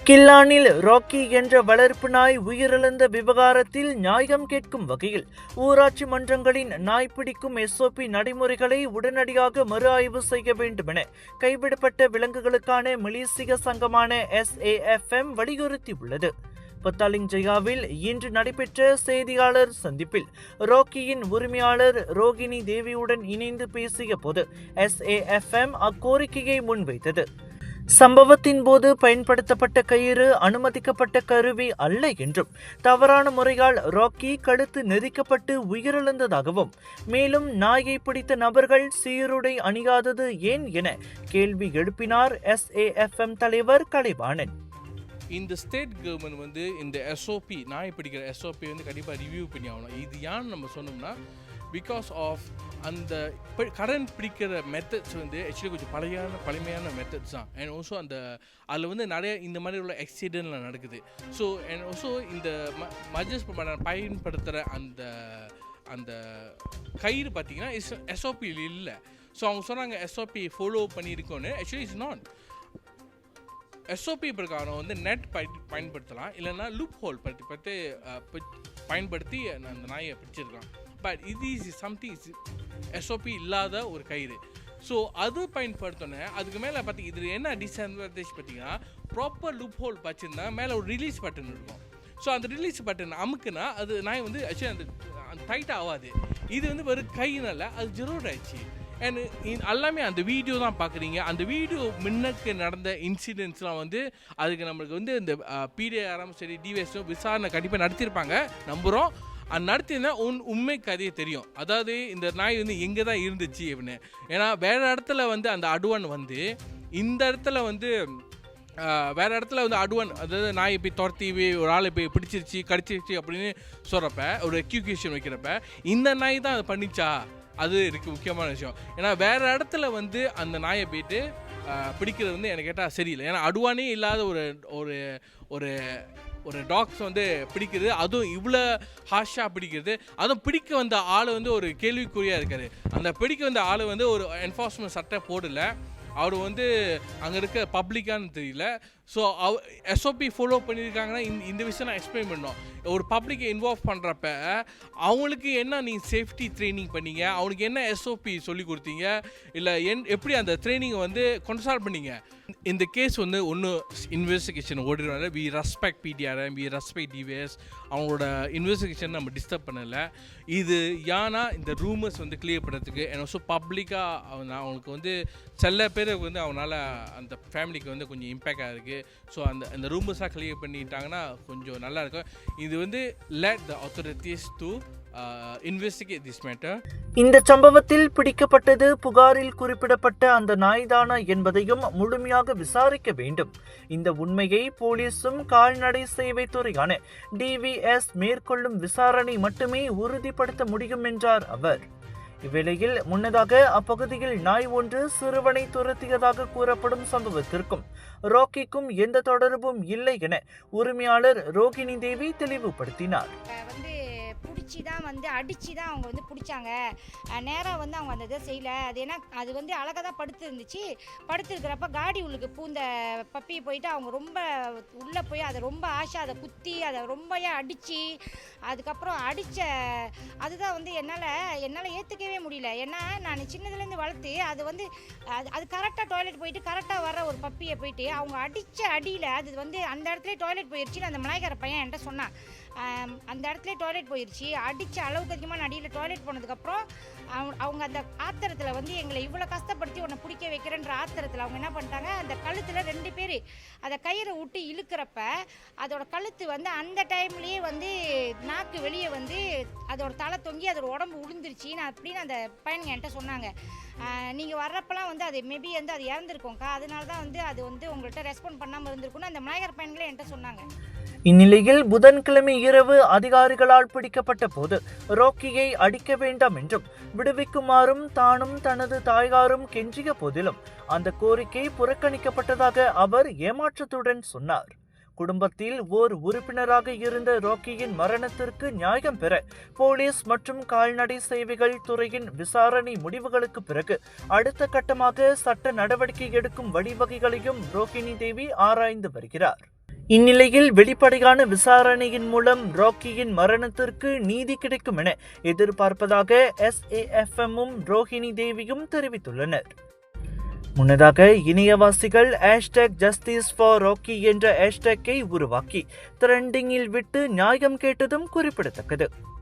கில்லானில் ராக்கி என்ற வளர்ப்பு நாய் உயிரிழந்த விவகாரத்தில் நியாயம் கேட்கும் வகையில் ஊராட்சி மன்றங்களின் நாய் பிடிக்கும் SOP நடைமுறைகளை உடனடியாக மறு ஆய்வு செய்ய வேண்டும் என கைவிடப்பட்ட விலங்குகளுக்கான மலேசிய சங்கமான SAFM வலியுறுத்தியுள்ளது. பத்தாலிங் ஜெயாவில் இன்று நடைபெற்ற செய்தியாளர் சந்திப்பில் ராக்கியின் உரிமையாளர் ரோகிணி தேவியுடன் இணைந்து பேசிய போது SAFM அக்கோரிக்கையை முன்வைத்தது. சம்பவத்தின் போது பயன்படுத்தப்பட்ட கயிறு அனுமதிக்கப்பட்ட கருவி அல்ல என்றும், தவறான முறையால் ராக்கி கழுத்து நெரிக்கப்பட்டு உயிரிழந்ததாகவும், மேலும் நாயை பிடித்த நபர்கள் சீருடை அணியாதது ஏன் என கேள்வி எழுப்பினார் SAFM தலைவர் கலைவாணன். இந்த ஸ்டேட் கவர்மெண்ட் இந்த SOP நாய் பிடிக்கிற SOP கண்டிப்பாக ரிவ்யூ பண்ணி ஆகணும். இது ஏன்னு நம்ம சொன்னோம்னா, பிகாஸ் ஆஃப் அந்த கரண்ட் பிடிக்கிற மெத்தட்ஸ் ஆக்சுவலி கொஞ்சம் பழமையான மெத்தட்ஸ் தான். அண்ட் ஆல்சோ அதில் நிறைய இந்த மாதிரி உள்ள ஆக்சிடென்ட்லாம் நடக்குது. ஸோ அண்ட் ஆல்சோ இந்த மஜஸ் பயன்படுத்துகிற அந்த கயிறு பார்த்தீங்கன்னா SOP இல்லை. ஸோ அவங்க சொன்னாங்க SOP ஃபாலோ பண்ணியிருக்கோன்னு. Actually it's not. SOP பிரகாரம் நெட் பயன்படுத்தலாம், இல்லைன்னா லூப் ஹோல் பயன்படுத்தி அந்த நாயை பிடிச்சிருக்கலாம். பட் இது இஸ் சம்திங் SOP இல்லாத ஒரு கயிறு. ஸோ அது பயன்படுத்தோன்னே அதுக்கு மேலே இது என்ன டிஸ்அட்வான்டேஜ் பார்த்தீங்கன்னா, ப்ராப்பர் லூப் ஹோல் வச்சுருந்தா மேலே ஒரு ரிலீஸ் பட்டன் இருக்கும். ஸோ அந்த ரிலீஸ் பட்டன் அமுக்குனா அது நாய் ஆக்சுவலி அந்த டைட் ஆகாது. இது வெறும் கையினால அது ஜெரோட் ஆயிடுச்சு. அண்ட் எல்லாமே அந்த வீடியோ தான் பார்க்குறீங்க. அந்த வீடியோ முன்னக்கு நடந்த இன்சிடென்ட்ஸ்லாம் அதுக்கு நம்மளுக்கு இந்த PDRM சரி DVSம் விசாரணை கண்டிப்பாக நடத்தியிருப்பாங்க நம்புகிறோம். அது நடத்தினா உண்மை கதையை தெரியும். அதாவது இந்த நாய் எங்கே தான் இருந்துச்சு அப்படின்னு. ஏன்னா வேறு இடத்துல அந்த அடுவன் இந்த இடத்துல வேறு இடத்துல அடுவன், அதாவது நாயை போய் துரத்தி ஒரு ஆளை போய் பிடிச்சிருச்சு கடிச்சிருச்சு அப்படின்னு சொல்கிறப்ப, ஒரு அக்யூகேஷன் வைக்கிறப்ப இந்த நாய் தான் அதை பண்ணிச்சா, அது இருக்குது முக்கியமான விஷயம். ஏன்னா வேறு இடத்துல அந்த நாயை போய்ட்டு பிடிக்கிறது எனக்கு கேட்டால் சரியில்லை. ஏன்னா அடுவானே இல்லாத ஒரு ஒரு ஒரு டாக்ஸ் பிடிக்கிறது, அதுவும் இவ்வளோ ஹாஷாக பிடிக்கிறது, அதுவும் பிடிக்க வந்த ஆள் ஒரு கேள்விக்குறியாக இருக்கார். அந்த பிடிக்க வந்த ஆள் ஒரு என்ஃபோர்ஸ்மெண்ட் சட்டை போடலை. அவர் அங்கே இருக்க பப்ளிக்கான்னு தெரியல. ஸோ SOP ஃபாலோ பண்ணியிருக்காங்கன்னா இந்த விஷயம் நான் எக்ஸ்பிளைன் பண்ணோம். ஒரு பப்ளிக்கை இன்வால்வ் பண்ணுறப்ப அவங்களுக்கு என்ன நீங்கள் சேஃப்டி ட்ரைனிங் பண்ணீங்க, அவனுக்கு என்ன SOP சொல்லி கொடுத்தீங்க, இல்லை எப்படி அந்த ட்ரைனிங்கை கொண்டாட் பண்ணீங்க. இந்த கேஸ் ஒன்று இன்வெஸ்டிகேஷன் ஓடிடுவாங்க. We respect PDRM, we respect DVS. அவங்களோட இன்வெஸ்டிகேஷன் நம்ம டிஸ்டர்ப் பண்ணலை. இது ஏன்னா இந்த ரூமர்ஸ் கிளியர் பண்ணுறதுக்கு, ஸோ பப்ளிக்காக அவங்களுக்கு சில பேருக்கு அவனால் அந்த ஃபேமிலிக்கு கொஞ்சம் இம்பேக்ட் ஆகிருக்கு. ஸோ அந்த ரூமர்ஸாக கிளியர் பண்ணிட்டாங்கன்னா கொஞ்சம் நல்லா இருக்கும். இது let the authorities to investigate this matter. இந்த சம்பவத்தில் பிடிக்கப்பட்டது புகாரில் குறிப்பிடப்பட்ட அந்த நாய்தானா என்பதையும் முழுமையாக விசாரிக்க வேண்டும். இந்த உண்மையை போலீசும் கால்நடை சேவைத்துறையான DVS மேற்கொள்ளும் விசாரணை மட்டுமே உறுதிப்படுத்த முடியும் என்றார் அவர். இவ்வேளையில் முன்னதாக அப்பகுதியில் நாய் ஒன்று சிறுவனை துரத்தியதாக கூறப்படும் சம்பவத்திற்கும் ராக்கிக்கும் எந்த தொடர்பும் இல்லை என உரிமையாளர் ரோகிணி தேவி தெளிவுபடுத்தினார். பிடிச்சி தான் அடித்து தான் அவங்க பிடிச்சாங்க. நேராக அவங்க அந்த இதை செய்யலை. அது ஏன்னா அது அழகாக தான் படுத்துருந்துச்சு. படுத்துருக்கிறப்ப காடி உள்ளுக்கு பூந்த பப்பியை போயிட்டு அவங்க ரொம்ப உள்ளே போய் அதை ரொம்ப ஆசை அதை குத்தி அதை ரொம்பவே அடித்து, அதுக்கப்புறம் அடித்த அதுதான் என்னால் ஏற்றுக்கவே முடியல. ஏன்னா நான் சின்னதுலேருந்து வளர்த்து அது அது கரெக்டாக டாய்லெட் போயிட்டு கரெக்டாக வர ஒரு பப்பியை போயிட்டு அவங்க அடித்த அடியில் அது அந்த இடத்துல டாய்லெட் போயிடுச்சு. அந்த மலாய்க்கார பையன் என்கிட்ட சொன்னான், அந்த இடத்துல டாய்லெட் போயிடுச்சு. அடித்த அளவுக்கு அதிகமாக அடியில் டாய்லெட் போனதுக்கப்புறம் அவங்க அந்த ஆத்திரத்தில் எங்களை இவ்வளோ கஷ்டப்படுத்தி உன்னை பிடிக்க வைக்கிறேன்ற ஆத்திரத்தில் அவங்க என்ன பண்ணிட்டாங்க, அந்த கழுத்தில் 2 பேர் அதை கயிறை விட்டு இழுக்கிறப்ப அதோட கழுத்து அந்த டைம்லேயே நாக்கு வெளியே அதோட தலை தொங்கி அதோட உடம்பு உளுந்துருச்சு அப்படின்னு அந்த பையனுங்க என்கிட்ட சொன்னாங்க. நீங்கள் வர்றப்பெல்லாம் அது மேபி அது இறந்துருக்கோங்க்கா, அதனால தான் அது உங்கள்கிட்ட ரெஸ்பாண்ட் பண்ணாமல் இருந்திருக்குன்னு அந்த மலையாள பையன்களே என்கிட்ட சொன்னாங்க. இந்நிலையில் புதன்கிழமை இரவு அதிகாரிகளால் பிடிக்கப்பட்ட போது ராக்கியை அடிக்க வேண்டாம் என்றும் விடுவிக்குமாறும் தானும் தனது தாயாரும் கெஞ்சிய போதிலும் அந்த கோரிக்கை புறக்கணிக்கப்பட்டதாக அவர் ஏமாற்றத்துடன் சொன்னார். குடும்பத்தில் ஓர் உறுப்பினராக இருந்த ராக்கியின் மரணத்திற்கு நியாயம் பெற போலீஸ் மற்றும் கால்நடை சேவைகள் துறையின் விசாரணை முடிவுகளுக்கு பிறகு அடுத்த கட்டமாக சட்ட நடவடிக்கை எடுக்கும் வழிவகைகளையும் ரோகிணி தேவி ஆராய்ந்து வருகிறார். இந்நிலையில் வெளிப்படையான விசாரணையின் மூலம் ராக்கியின் மரணத்திற்கு நீதி கிடைக்கும் என எதிர்பார்ப்பதாக SAFM-உம் ரோஹிணி தேவியும் தெரிவித்துள்ளனர். முன்னதாக இணையவாசிகள் #JusticeForRocky என்ற ஹேஷ்டேக்கை உருவாக்கி ட்ரெண்டிங்கில் விட்டு நியாயம் கேட்டதும் குறிப்பிடத்தக்கது.